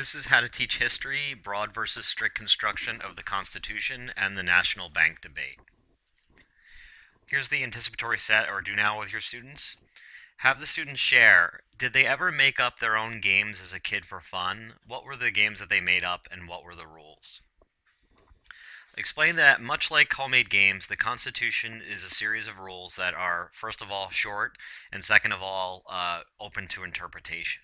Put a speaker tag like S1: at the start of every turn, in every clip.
S1: This is how to teach history, broad versus strict construction of the Constitution, and the national bank debate. Here's the anticipatory set, or do now, with your students. Have the students share, did they ever make up their own games as a kid for fun? What were the games that they made up, and what were the rules? Explain that, much like homemade games, the Constitution is a series of rules that are, first of all, short, and second of all, open to interpretation.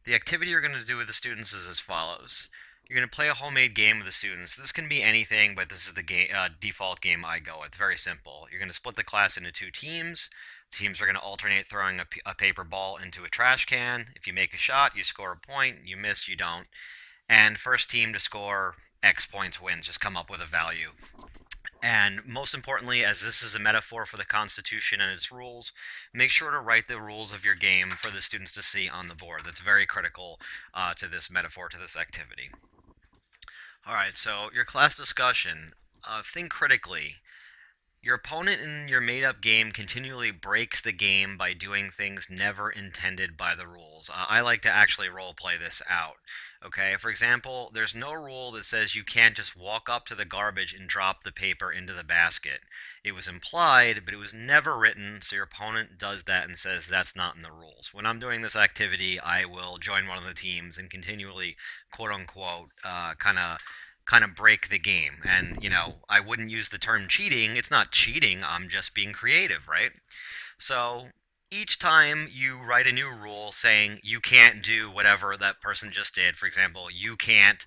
S1: The activity you're going to do with the students is as follows. You're going to play a homemade game with the students. This can be anything, but this is the default game I go with. Very simple. You're going to split the class into two teams. The teams are going to alternate throwing a paper ball into a trash can. If you make a shot, you score a point. You miss, you don't. And first team to score X points wins. Just come up with a value. And most importantly, as this is a metaphor for the Constitution and its rules, make sure to write the rules of your game for the students to see on the board. That's very critical to this metaphor, to this activity. All right, so your class discussion. Think critically. Your opponent in your made-up game continually breaks the game by doing things never intended by the rules. I like to actually role-play this out. Okay, for example, there's no rule that says you can't just walk up to the garbage and drop the paper into the basket. It was implied, but it was never written, so your opponent does that and says that's not in the rules. When I'm doing this activity, I will join one of the teams and continually, quote-unquote, kind of break the game. And, I wouldn't use the term cheating. It's not cheating. I'm just being creative, right? So each time you write a new rule saying you can't do whatever that person just did, for example, you can't,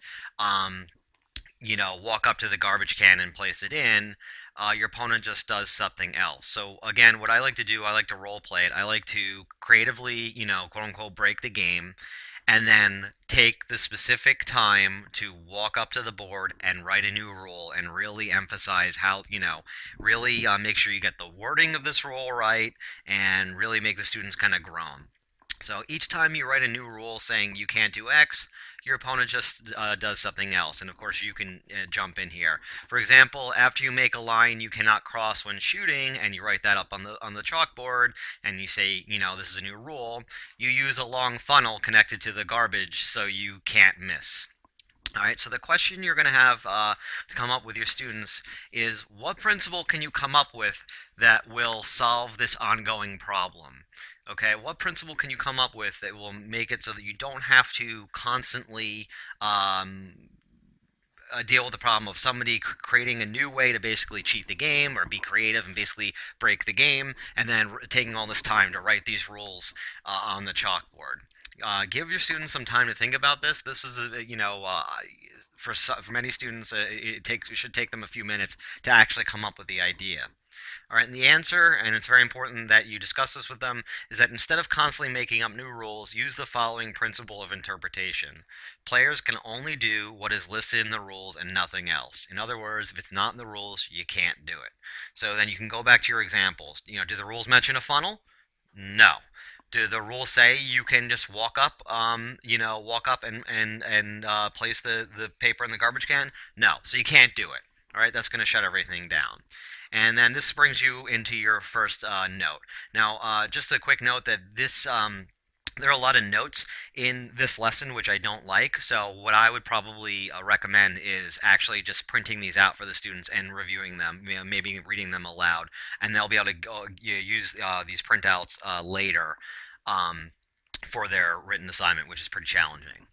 S1: walk up to the garbage can and place it in, your opponent just does something else. So again, what I like to do, I like to role play it. I like to creatively, quote unquote, break the game and then take the specific time to walk up to the board and write a new rule and really emphasize how, really make sure you get the wording of this rule right and really make the students kind of groan. So each time you write a new rule saying you can't do X, your opponent just does something else. And of course, you can jump in here. For example, after you make a line you cannot cross when shooting, and you write that up on the chalkboard, and you say, this is a new rule, you use a long funnel connected to the garbage so you can't miss. All right, so the question you're going to have to come up with your students is, what principle can you come up with that will solve this ongoing problem? Okay, what principle can you come up with that will make it so that you don't have to constantly deal with the problem of somebody creating a new way to basically cheat the game or be creative and basically break the game, and then taking all this time to write these rules on the chalkboard. Give your students some time to think about this. This is, for many students, it should take them a few minutes to actually come up with the idea. All right, and the answer, and it's very important that you discuss this with them, is that instead of constantly making up new rules, use the following principle of interpretation. Players can only do what is listed in the rules and nothing else. In other words, if it's not in the rules, you can't do it. So then you can go back to your examples. Do the rules mention a funnel? No. Do the rules say you can just walk up, walk up and place the paper in the garbage can? No. So you can't do it. All right, that's going to shut everything down. And then this brings you into your first note. Now, just a quick note that there are a lot of notes in this lesson which I don't like, so what I would probably recommend is actually just printing these out for the students and reviewing them, maybe reading them aloud, and they'll be able to use these printouts later for their written assignment, which is pretty challenging.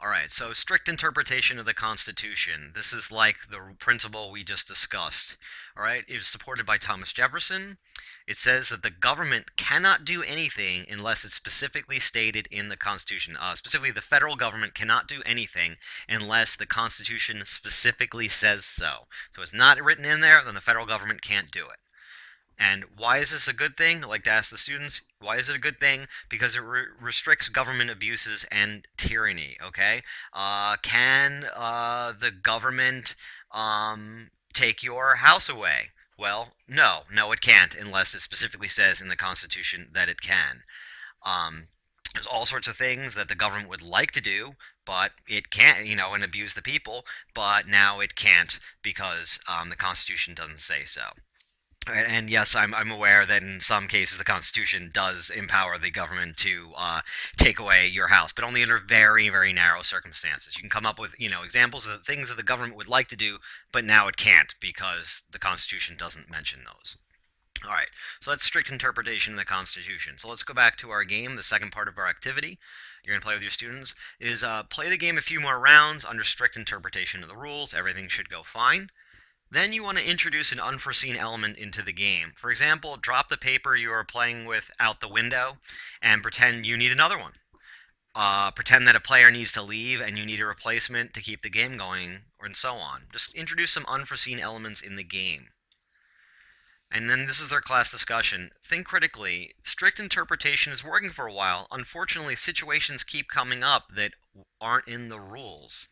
S1: All right, so strict interpretation of the Constitution. This is like the principle we just discussed. All right, it is supported by Thomas Jefferson. It says that the government cannot do anything unless it's specifically stated in the Constitution. Specifically, the federal government cannot do anything unless the Constitution specifically says so. So it's not written in there, then the federal government can't do it. And why is this a good thing? I like to ask the students, why is it a good thing? Because it restricts government abuses and tyranny, okay? Can the government take your house away? Well, no, it can't unless it specifically says in the Constitution that it can. There's all sorts of things that the government would like to do, but it can't, and abuse the people, but now it can't because the Constitution doesn't say so. And yes, I'm aware that in some cases the Constitution does empower the government to take away your house, but only under very, very narrow circumstances. You can come up with, examples of the things that the government would like to do, but now it can't because the Constitution doesn't mention those. All right, so that's strict interpretation of the Constitution. So let's go back to our game. The second part of our activity you're going to play with your students is play the game a few more rounds under strict interpretation of the rules. Everything should go fine. Then you want to introduce an unforeseen element into the game. For example, drop the paper you are playing with out the window and pretend you need another one. Pretend that a player needs to leave and you need a replacement to keep the game going, and so on. Just introduce some unforeseen elements in the game. And then this is their class discussion. Think critically. Strict interpretation is working for a while. Unfortunately, situations keep coming up that aren't in the rules.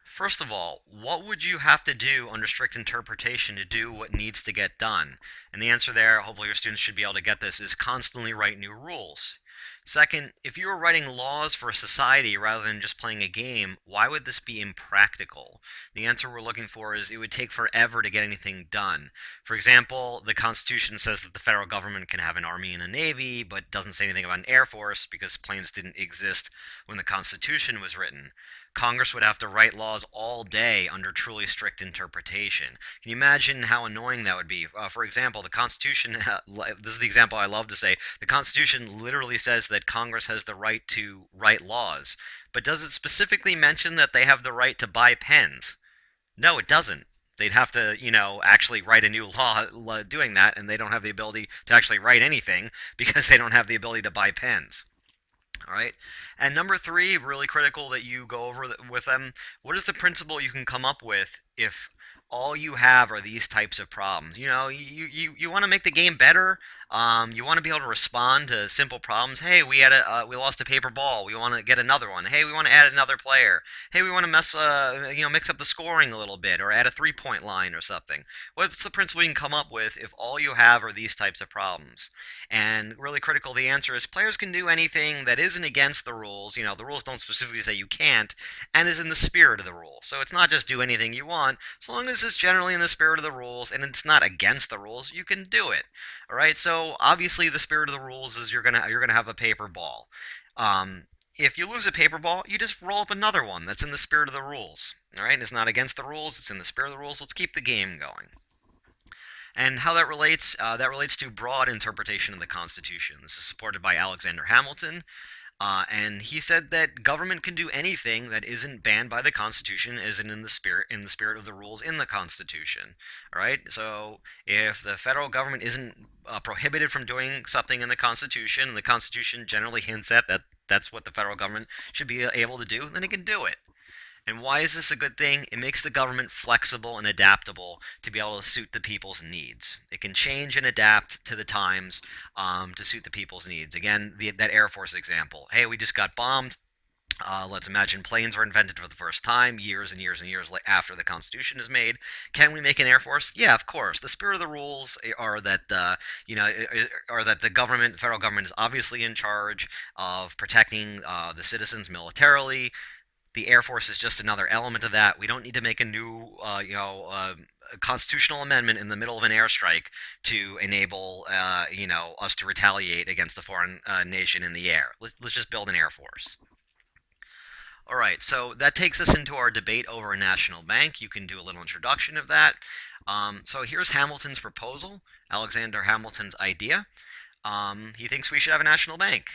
S1: First of all, what would you have to do under strict interpretation to do what needs to get done? And the answer there, hopefully your students should be able to get this, is constantly write new rules. Second, if you were writing laws for a society rather than just playing a game, why would this be impractical? The answer we're looking for is it would take forever to get anything done. For example, the Constitution says that the federal government can have an army and a navy, but doesn't say anything about an air force because planes didn't exist when the Constitution was written. Congress would have to write laws all day under truly strict interpretation. Can you imagine how annoying that would be? For example, the Constitution, this is the example I love to say, the Constitution literally says that Congress has the right to write laws. But does it specifically mention that they have the right to buy pens? No, it doesn't. They'd have to, actually write a new law doing that, and they don't have the ability to actually write anything because they don't have the ability to buy pens. All right. And number three, really critical that you go over with them. What is the principle you can come up with if all you have are these types of problems? You want to make the game better. You want to be able to respond to simple problems. Hey, we lost a paper ball. We want to get another one. Hey, we want to add another player. Hey, we want to mix up the scoring a little bit or add a 3-point line or something. What's the principle you can come up with if all you have are these types of problems? And really critical, the answer is players can do anything that isn't against the rules. The rules don't specifically say you can't, and is in the spirit of the rules. So it's not just do anything you want. So long as it's generally in the spirit of the rules and it's not against the rules, you can do it. All right. So obviously, the spirit of the rules is you're gonna have a paper ball. If you lose a paper ball, you just roll up another one that's in the spirit of the rules. All right. And it's not against the rules. It's in the spirit of the rules. Let's keep the game going. And how that relates to broad interpretation of the Constitution. This is supported by Alexander Hamilton, and he said that government can do anything that isn't banned by the Constitution, isn't in the spirit of the rules in the Constitution. All right. So if the federal government isn't prohibited from doing something in the Constitution, and the Constitution generally hints at that that's what the federal government should be able to do, then it can do it. And why is this a good thing? It makes the government flexible and adaptable to be able to suit the people's needs. It can change and adapt to the times to suit the people's needs. Again, that Air Force example. Hey, we just got bombed. Let's imagine planes were invented for the first time years and years and years after the Constitution is made. Can we make an Air Force? Yeah, of course. The spirit of the rules are that the government, the federal government, is obviously in charge of protecting the citizens militarily. The Air Force is just another element of that. We don't need to make a new, constitutional amendment in the middle of an airstrike to enable, us to retaliate against a foreign nation in the air. Let's just build an Air Force. All right, so that takes us into our debate over a national bank. You can do a little introduction of that. So here's Hamilton's proposal, Alexander Hamilton's idea. He thinks we should have a national bank.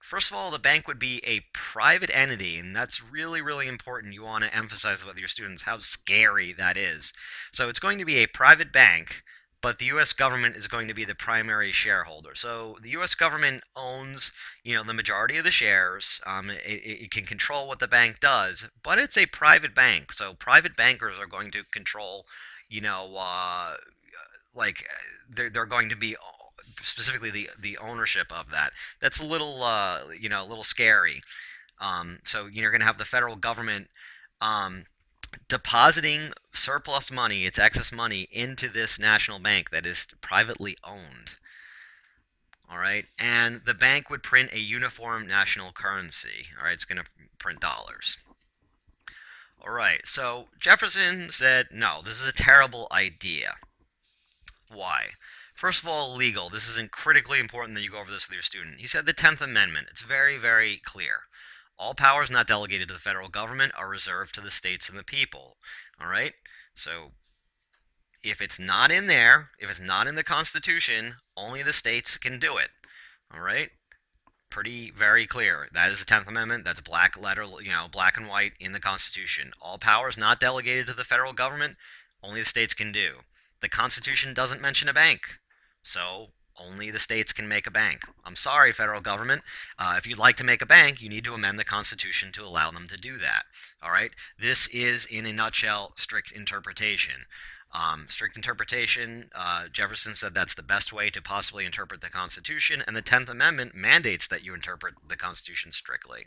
S1: First of all, the bank would be a private entity, and that's really, really important. You want to emphasize with your students how scary that is. So it's going to be a private bank, but the U.S. government is going to be the primary shareholder. So the U.S. government owns, the majority of the shares. It can control what the bank does, but it's a private bank. So private bankers are going to control, like they're going to be specifically the ownership of that. That's a little scary. So you're going to have the federal government depositing surplus money, its excess money, into this national bank that is privately owned. All right, and the bank would print a uniform national currency. All right, it's going to print dollars. All right, so Jefferson said, no, this is a terrible idea. Why? First of all, legal. This is critically important that you go over this with your student. He said the 10th Amendment. It's very, very clear. All powers not delegated to the federal government are reserved to the states and the people. All right? So if it's not in there, if it's not in the Constitution, only the states can do it. All right? Pretty very clear. That is the 10th Amendment. That's black letter, black and white in the Constitution. All powers not delegated to the federal government, only the states can do. The Constitution doesn't mention a bank, so only the states can make a bank. I'm sorry, federal government. If you'd like to make a bank, you need to amend the Constitution to allow them to do that. All right? This is, in a nutshell, strict interpretation. Strict interpretation, Jefferson said that's the best way to possibly interpret the Constitution, and the 10th Amendment mandates that you interpret the Constitution strictly.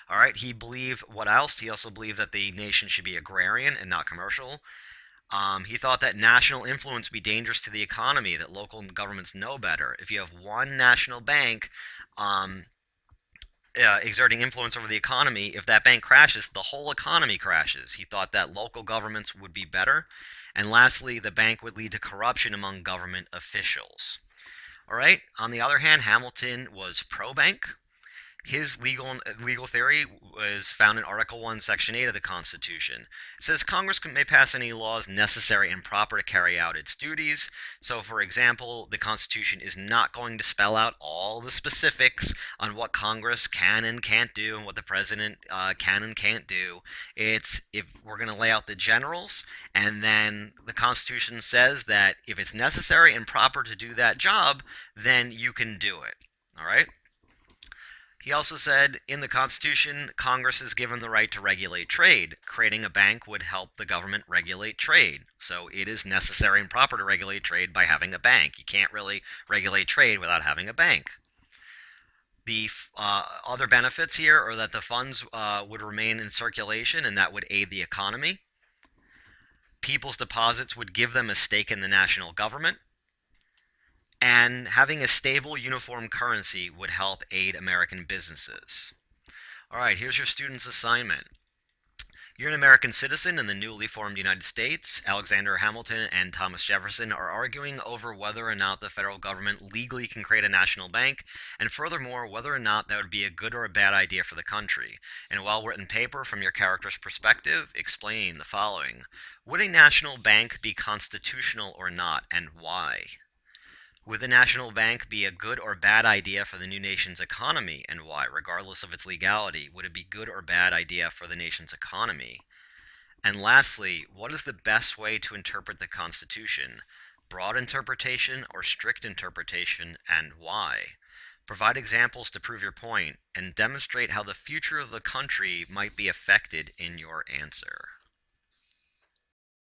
S1: All right, he believed what else? He also believed that the nation should be agrarian and not commercial. He thought that national influence would be dangerous to the economy, that local governments know better. If you have one national bank exerting influence over the economy, if that bank crashes, the whole economy crashes. He thought that local governments would be better. And lastly, the bank would lead to corruption among government officials. All right. On the other hand, Hamilton was pro-bank. His legal theory was found in Article 1, Section 8 of the Constitution. It says Congress may pass any laws necessary and proper to carry out its duties. So, for example, the Constitution is not going to spell out all the specifics on what Congress can and can't do and what the president can and can't do. It's if we're going to lay out the generals, and then the Constitution says that if it's necessary and proper to do that job, then you can do it. All right? He also said in the Constitution, Congress is given the right to regulate trade. Creating a bank would help the government regulate trade. So it is necessary and proper to regulate trade by having a bank. You can't really regulate trade without having a bank. The other benefits here are that the funds would remain in circulation and that would aid the economy. People's deposits would give them a stake in the national government. And having a stable, uniform currency would help aid American businesses. All right, here's your student's assignment. You're an American citizen in the newly formed United States. Alexander Hamilton and Thomas Jefferson are arguing over whether or not the federal government legally can create a national bank, and furthermore, whether or not that would be a good or a bad idea for the country. In a well-written paper from your character's perspective, explain the following. Would a national bank be constitutional or not, and why? Would the national bank be a good or bad idea for the new nation's economy, and why, regardless of its legality? Would it be good or bad idea for the nation's economy? And lastly, what is the best way to interpret the Constitution? Broad interpretation or strict interpretation, and why? Provide examples to prove your point, and demonstrate how the future of the country might be affected in your answer.